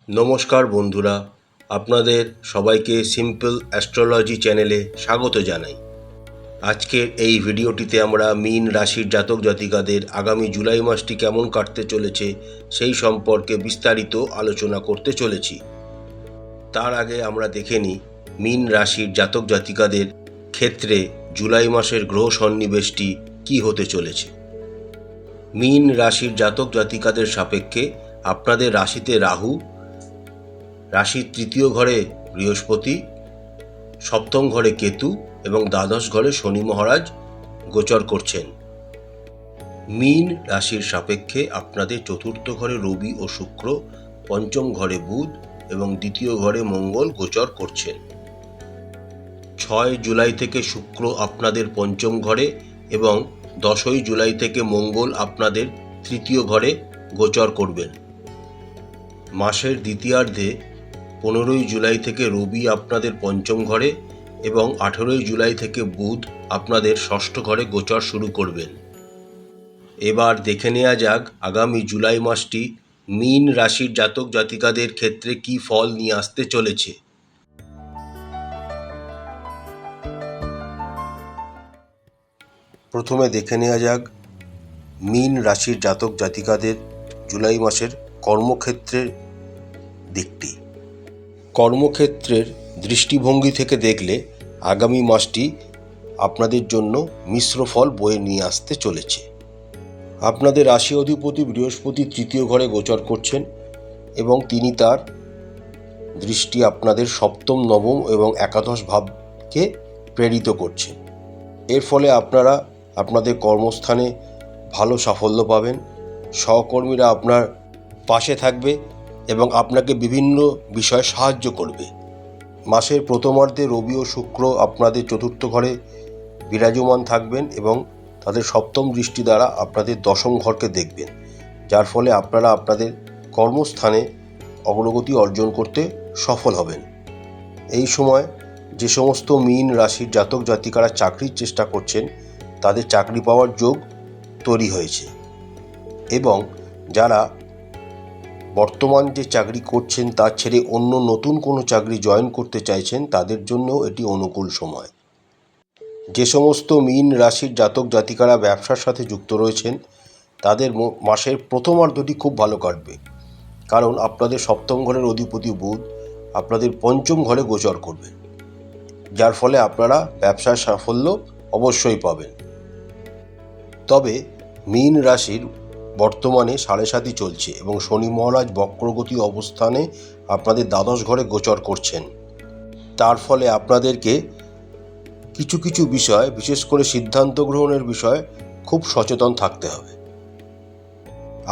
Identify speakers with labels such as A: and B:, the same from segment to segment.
A: নমস্কার বন্ধুরা, আপনাদের সবাইকে সিম্পল অ্যাস্ট্রোলজি চ্যানেলে স্বাগত জানাই। আজকের এই ভিডিওটিতে আমরা মীন রাশির জাতক জাতিকাদের আগামী জুলাই মাসটি কেমন কাটতে চলেছে সেই সম্পর্কে বিস্তারিত আলোচনা করতে চলেছি। তার আগে আমরা দেখে নিই মীন রাশির জাতক জাতিকাদের ক্ষেত্রে জুলাই মাসের গ্রহ সন্নিবেশটি কী হতে চলেছে। মীন রাশির জাতক জাতিকাদের সাপেক্ষে আপনাদের রাশিতে রাহু, রাশির তৃতীয় ঘরে বৃহস্পতি, সপ্তম ঘরে কেতু এবং দ্বাদশ ঘরে শনি মহারাজ গোচর করছেন। মীন রাশির সাপেক্ষে আপনাদের চতুর্থ ঘরে রবি ও শুক্র, পঞ্চম ঘরে বুধ এবং দ্বিতীয় ঘরে মঙ্গল গোচর করছেন। 6 জুলাই থেকে শুক্র আপনাদের পঞ্চম ঘরে এবং 10 জুলাই থেকে মঙ্গল আপনাদের তৃতীয় ঘরে গোচর করবেন। মাসের দ্বিতীয়ার্ধে 15 জুলাই থেকে রবি আপনাদের পঞ্চম ঘরে এবং 18 জুলাই থেকে বুধ আপনাদের ষষ্ঠ ঘরে গোচর শুরু করবেন। এবার দেখে নেওয়া যাক আগামী জুলাই মাসটি মীন রাশির জাতক জাতিকাদের ক্ষেত্রে কী ফল নিয়ে আসতে চলেছে। প্রথমে দেখে নেওয়া যাক মীন রাশির জাতক জাতিকাদের জুলাই মাসের কর্মক্ষেত্রের দিকটি। কর্মক্ষেত্রের দৃষ্টিভঙ্গি থেকে দেখলে আগামী মাসটি আপনাদের জন্য মিশ্র ফল বয়ে নিয়ে আসতে চলেছে। আপনাদের রাশি অধিপতি বৃহস্পতি তৃতীয় ঘরে গোচর করছেন এবং তিনি তার দৃষ্টি আপনাদের সপ্তম, নবম এবং একাদশ ভাবকে প্রেরিত করছেন। এর ফলে আপনারা আপনাদের কর্মস্থানে ভালো সাফল্য পাবেন। সহকর্মীরা আপনার পাশে থাকবে এবং আপনাকে বিভিন্ন বিষয়ে সাহায্য করবে। মাসের প্রথমার্ধে রবি ও শুক্র আপনাদের চতুর্থ ঘরে বিরাজমান থাকবেন এবং তাদের সপ্তম দৃষ্টি দ্বারা আপনাদের দশম ঘরকে দেখবেন, যার ফলে আপনারা আপনাদের কর্মস্থানে অগ্রগতি অর্জন করতে সফল হবেন। এই সময় যে সমস্ত মীন রাশির জাতক জাতিকারা চাকরির চেষ্টা করছেন তাদের চাকরি পাওয়ার যোগ তৈরি হয়েছে এবং যারা বর্তমান যে চাকরি করছেন তা ছেড়ে অন্য নতুন কোনো চাকরি জয়েন করতে চাইছেন তাদের জন্যও এটি অনুকূল সময়। যে সমস্ত মীন রাশির জাতক জাতিকারা ব্যবসার সাথে যুক্ত রয়েছেন তাদের মাসের প্রথমার্ধটি খুব ভালো কাটবে, কারণ আপনাদের সপ্তম ঘরের অধিপতি বুধ আপনাদের পঞ্চম ঘরে গোচর করবেন, যার ফলে আপনারা ব্যবসায় সাফল্য অবশ্যই পাবেন। তবে মীন রাশির বর্তমানে 7.5 চলছে এবং শনি মহারাজ বক্রগতি অবস্থানে আপনাদের দ্বাদশ ঘরে গোচর করছেন। তার ফলে আপনাদেরকে কিছু কিছু বিষয়, বিশেষ করে সিদ্ধান্ত গ্রহণের বিষয়ে খুব সচেতন থাকতে হবে।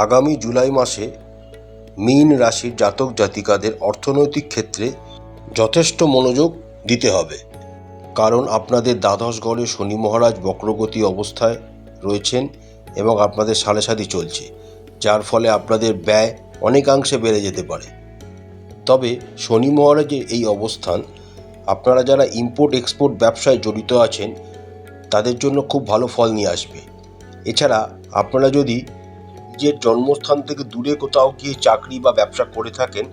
A: আগামী জুলাই মাসে মীন রাশির জাতক জাতিকাদের অর্থনৈতিক ক্ষেত্রে যথেষ্ট মনোযোগ দিতে হবে, কারণ আপনাদের দ্বাদশ ঘরে শনি মহারাজ বক্রগতি অবস্থায় রয়েছেন এবং আপনাদের 7.5 চলছে, যার ফলে আপনাদের ব্যয় অনেকাংশে বেড়ে যেতে পারে। তবে শনি মহারাজের এই অবস্থান আপনারা যারা ইম্পোর্ট এক্সপোর্ট ব্যবসায় জড়িত আছেন তাদের জন্য খুব ভালো ফল নিয়ে আসবে। এছাড়া আপনারা যদি নিজের জন্মস্থান থেকে দূরে কোথাও গিয়ে চাকরি বা ব্যবসা করে থাকেন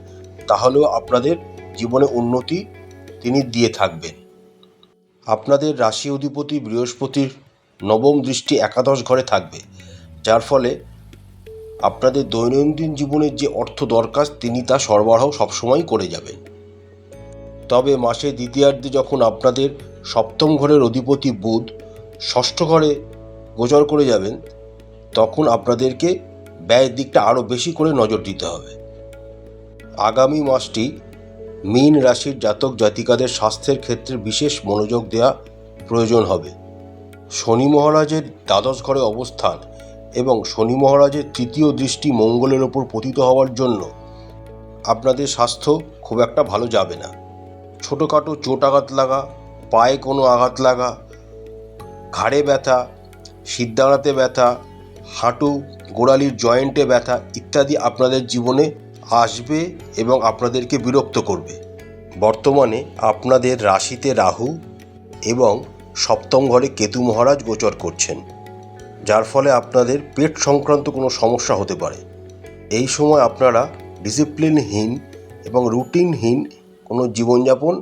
A: তাহলেও আপনাদের জীবনে উন্নতি তিনি দিয়ে থাকবেন। আপনাদের রাশি অধিপতি বৃহস্পতির নবম দৃষ্টি একাদশ ঘরে থাকবে, যার ফলে আপনাদের দৈনন্দিন জীবনের যে অর্থ দরকার তিনি তা সরবরাহ সবসময় করে যাবেন। তবে মাসের দ্বিতীয়ার্ধে যখন আপনাদের সপ্তম ঘরের অধিপতি বুধ ষষ্ঠ ঘরে গোচর করে যাবেন তখন আপনাদেরকে ব্যয়ের দিকটা আরও বেশি করে নজর দিতে হবে। আগামী মাসটি মীন রাশির জাতক জাতিকাদের স্বাস্থ্যের ক্ষেত্রে বিশেষ মনোযোগ দেওয়া প্রয়োজন হবে। শনি মহারাজের দ্বাদশ ঘরে অবস্থান এবং শনি মহারাজের তৃতীয় দৃষ্টি মঙ্গলের ওপর পতিত হওয়ার জন্য আপনাদের স্বাস্থ্য খুব একটা ভালো যাবে না। ছোটোখাটো চোট আঘাত লাগা, পায়ে কোনো আঘাত লাগা, ঘাড়ে ব্যথা, সিদ্ধানাতে ব্যথা, হাঁটু গোড়ালির জয়েন্টে ব্যথা ইত্যাদি আপনাদের জীবনে আসবে এবং আপনাদেরকে বিরক্ত করবে। বর্তমানে আপনাদের রাশিতে রাহু এবং সপ্তম ঘরে কেতু মহারাজ গোচর করছেন, যার ফলে আপনাদের পেট সংক্রান্ত কোনো সমস্যা হতে পারে। এই সময় আপনারা ডিসিপ্লিনহীন এবং রুটিনহীন কোনো জীবনযাপন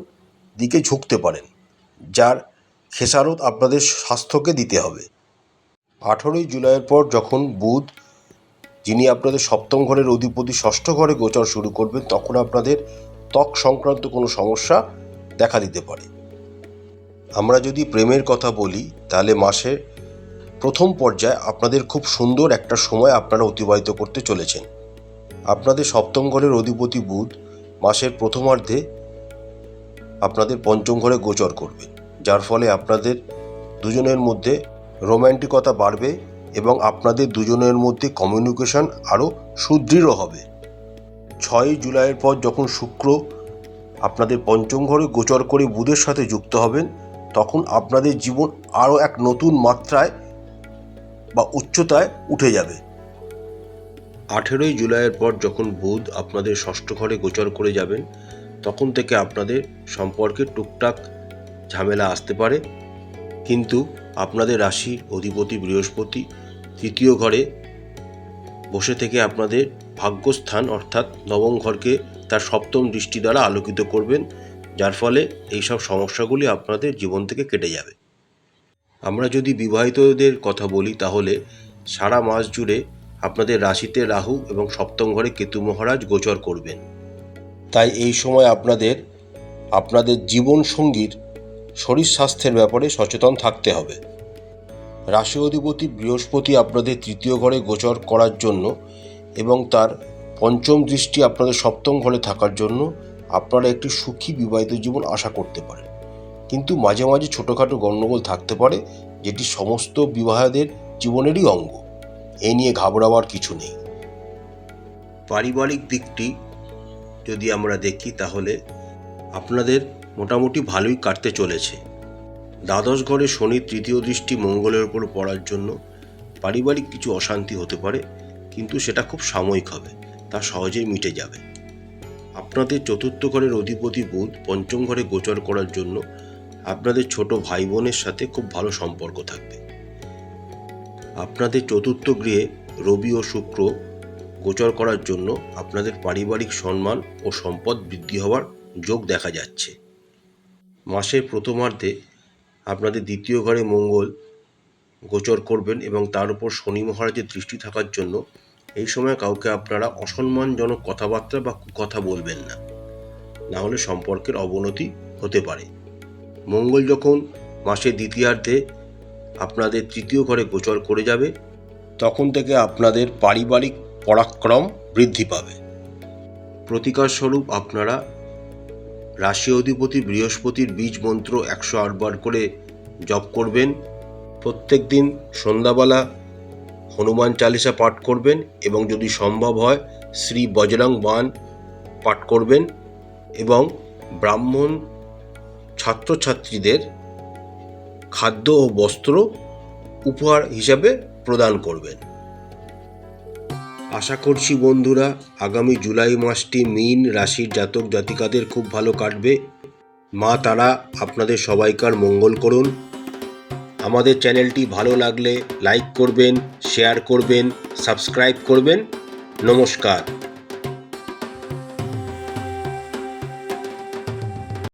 A: দিকে ঝুঁকতে পারেন, যার খেসারত আপনাদের স্বাস্থ্যকে দিতে হবে। 18ই জুলাইয়ের পর যখন বুধ, যিনি আপনাদের সপ্তম ঘরের অধিপতি, ষষ্ঠ ঘরে গোচর শুরু করবেন, তখন আপনাদের ত্বক সংক্রান্ত কোনো সমস্যা দেখা দিতে পারে। আমরা যদি প্রেমের কথা বলি, তাহলে মাসের প্রথম পর্যায়ে আপনাদের খুব সুন্দর একটা সময় আপনারা অতিবাহিত করতে চলেছেন। আপনাদের সপ্তম ঘরের অধিপতি বুধ মাসের প্রথমার্ধে আপনাদের পঞ্চম ঘরে গোচর করবেন, যার ফলে আপনাদের দুজনের মধ্যে রোম্যান্টিকতা বাড়বে এবং আপনাদের দুজনের মধ্যে কমিউনিকেশন আরও সুদৃঢ় হবে। 6ই জুলাইয়ের পর যখন শুক্র আপনাদের পঞ্চম ঘরে গোচর করে বুধের সাথে যুক্ত হবেন, তখন আপনাদের জীবন আরও এক নতুন মাত্রায় বা উচ্চতায় উঠে যাবে। 18ই জুলাইয়ের পর যখন বুধ আপনাদের ষষ্ঠ ঘরে গোচর করে যাবেন, তখন থেকে আপনাদের সম্পর্কে টুকটাক ঝামেলা আসতে পারে, কিন্তু আপনাদের রাশির অধিপতি বৃহস্পতি তৃতীয় ঘরে বসে থেকে আপনাদের ভাগ্যস্থান অর্থাৎ নবম ঘরকে তার সপ্তম দৃষ্টি দ্বারা আলোকিত করবেন, যার ফলে এইসব সমস্যাগুলি আপনাদের জীবন থেকে কেটে যাবে। আমরা যদি বিবাহিতদের কথা বলি, তাহলে সারা মাস জুড়ে আপনাদের রাশিতে রাহু এবং সপ্তম ঘরে কেতু মহারাজ গোচর করবেন। তাই এই সময় আপনাদের জীবনসঙ্গীর শরীর স্বাস্থ্যের ব্যাপারে সচেতন থাকতে হবে। রাশি অধিপতি বৃহস্পতি আপনাদের তৃতীয় ঘরে গোচর করার জন্য এবং তার পঞ্চম দৃষ্টি আপনাদের সপ্তম ঘরে থাকার জন্য আপনারা একটি সুখী বিবাহিত জীবন আশা করতে পারেন, কিন্তু মাঝে মাঝে ছোটোখাটো গণ্ডগোল থাকতে পারে, যেটি সমস্ত বিবাহদের জীবনেরই অঙ্গ। এই নিয়ে ঘাবড়াবার কিছু নেই। পারিবারিক দিকটি যদি আমরা দেখি, তাহলে আপনাদের মোটামুটি ভালোই কাটতে চলেছে। দ্বাদশ ঘরে শনির তৃতীয় দৃষ্টি মঙ্গলের উপর পড়ার জন্য পারিবারিক কিছু অশান্তি হতে পারে, কিন্তু সেটা খুব সাময়িক হবে, তা সহজেই মিটে যাবে। আপনাদের চতুর্থ ঘরের অধিপতি বুধ পঞ্চম ঘরে গোচর করার জন্য আপনাদের ছোট ভাই বোনের সাথে খুব ভালো সম্পর্ক থাকবে। আপনাদের চতুর্থ গৃহে রবি ও শুক্র গোচর করার জন্য আপনাদের পারিবারিক সম্মান ও সম্পদ বৃদ্ধি হওয়ার যোগ দেখা যাচ্ছে। মাসের প্রথমার্ধে আপনাদের দ্বিতীয় ঘরে মঙ্গল গোচর করবেন এবং তার উপর শনি মহারাজের দৃষ্টি থাকার জন্য এই সময় কাউকে আপনারা অসম্মানজনক কথাবার্তা বা কুকথা বলবেন না, না হলে সম্পর্কের অবনতি হতে পারে। মঙ্গল যখন মাসের দ্বিতীয়ার্ধে আপনাদের তৃতীয় ঘরে গোচর করে যাবে, তখন থেকে আপনাদের পারিবারিক পরাক্রম বৃদ্ধি পাবে। প্রতিকার স্বরূপ আপনারা রাশি অধিপতি বৃহস্পতির বীজ মন্ত্র 108 বার করে জপ করবেন। প্রত্যেক দিন সন্ধ্যাবেলা হনুমান চালিসা পাঠ করবেন এবং যদি সম্ভব হয় শ্রী বজরং বাণ পাঠ করবেন এবং ব্রাহ্মণ ছাত্রছাত্রীদের খাদ্য ও বস্ত্র উপহার হিসাবে প্রদান করবেন। আশা করছি বন্ধুরা, আগামী জুলাই মাসটি মীন রাশির জাতক জাতিকাদের খুব ভালো কাটবে। মা তারা আপনাদের সবাইকার মঙ্গল করুন। আমাদের চ্যানেলটি ভালো লাগলে লাইক করবেন, শেয়ার করবেন, সাবস্ক্রাইব করবেন। নমস্কার।